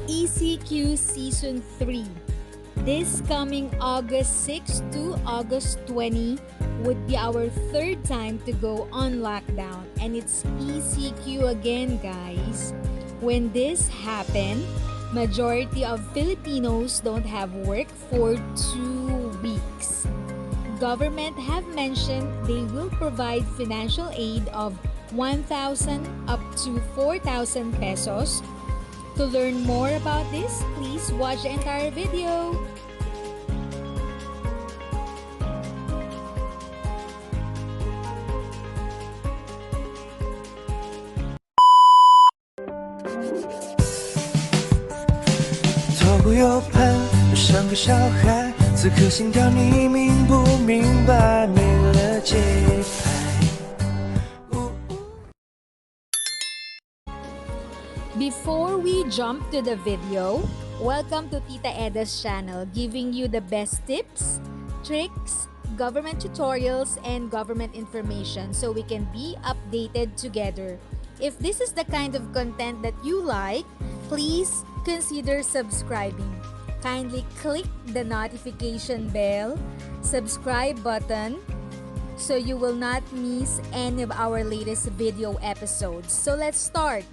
ECQ Season 3. This coming August 6 to August 20 would be our third time to go on lockdown, and it's ECQ again, guys. When this happened, majority of Filipinos don't have work for 2 weeks. Government have mentioned they will provide financial aid of 1,000 up to 4,000 pesos. To learn more about this, please watch the entire video. Before we jump to the video, welcome to Tita Eda's channel, giving you the best tips, tricks, government tutorials, and government information so we can be updated together. If this is the kind of content that you like, please consider subscribing. Kindly click the notification bell, subscribe button, so you will not miss any of our latest video episodes. So let's start.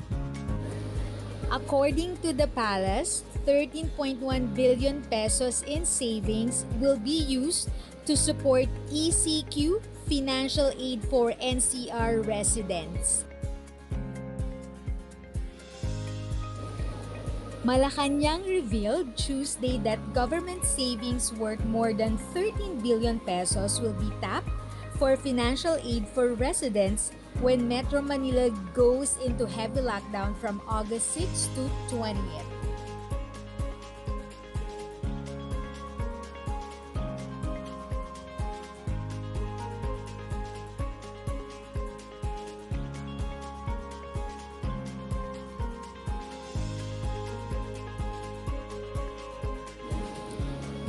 According to the palace, 13.1 billion pesos in savings will be used to support ECQ financial aid for NCR residents. Malacanang revealed Tuesday that government savings worth more than 13 billion pesos will be tapped for financial aid for residents when Metro Manila goes into heavy lockdown from August 6 to 20th.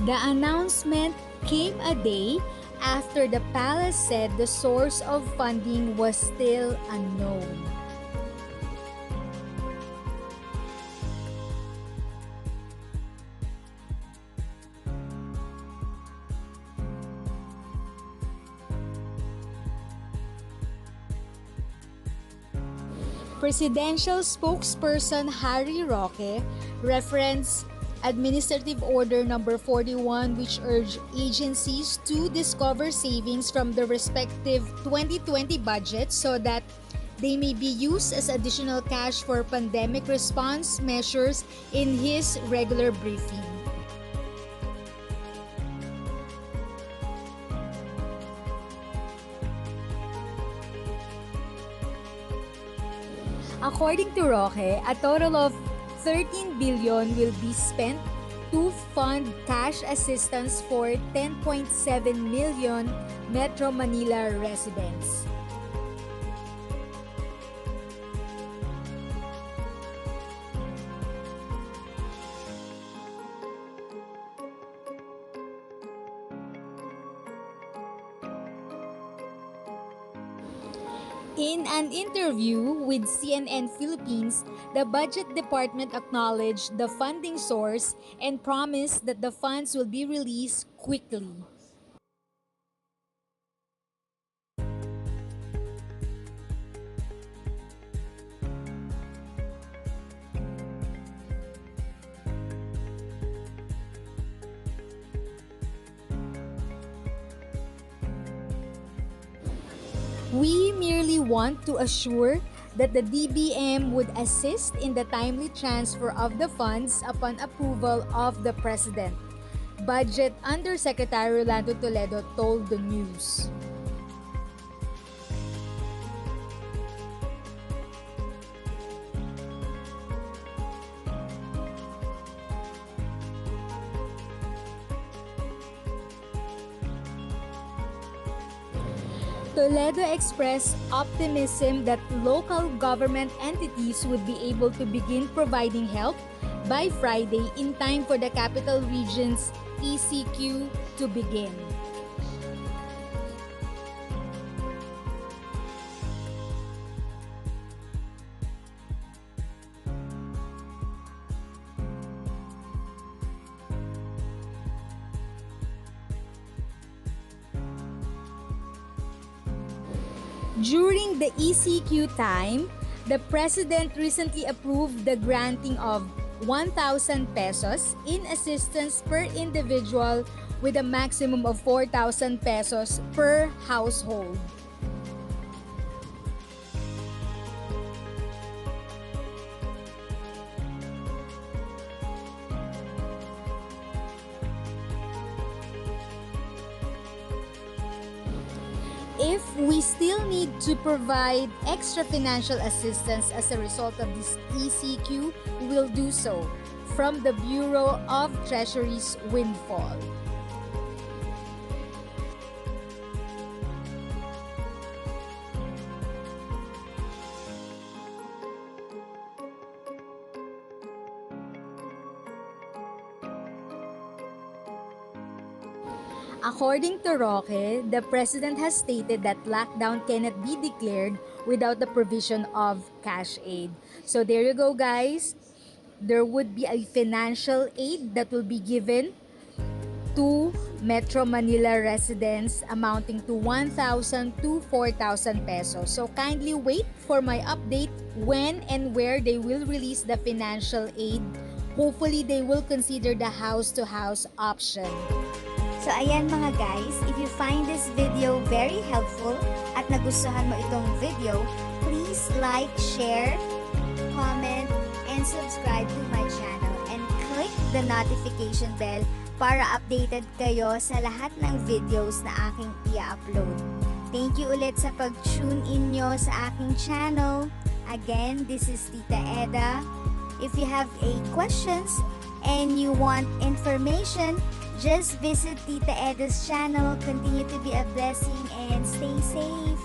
The announcement came a day after the palace said the source of funding was still unknown. Presidential spokesperson Harry Roque referenced Administrative Order Number 41, which urged agencies to discover savings from the respective 2020 budgets so that they may be used as additional cash for pandemic response measures in his regular briefing. According to Roque, a total of 13 billion will be spent to fund cash assistance for 10.7 million Metro Manila residents. In an interview with CNN Philippines, the Budget Department acknowledged the funding source and promised that the funds will be released quickly. We merely want to assure that the DBM would assist in the timely transfer of the funds upon approval of the President, Budget Undersecretary Rolando Toledo told the news. Toledo expressed optimism that local government entities would be able to begin providing help by Friday in time for the capital region's ECQ to begin. During the ECQ time, the President recently approved the granting of 1,000 pesos in assistance per individual with a maximum of 4,000 pesos per household. If we still need to provide extra financial assistance as a result of this ECQ, we will do so from the Bureau of Treasury's windfall. According to Roque, the President has stated that lockdown cannot be declared without the provision of cash aid. So there you go, guys. There would be a financial aid that will be given to Metro Manila residents amounting to 1,000 to 4,000 pesos. So kindly wait for my update when and where they will release the financial aid. Hopefully, they will consider the house-to-house option. So ayan mga guys, if you find this video very helpful at nagustuhan mo itong video, please like, share, comment, and subscribe to my channel and click the notification bell para updated kayo sa lahat ng videos na aking i-upload. Thank you ulit sa pag-tune in nyo sa aking channel. Again, this is Tita Eda. If you have questions and you want information, just visit Tita Eda's channel. Continue to be a blessing and stay safe.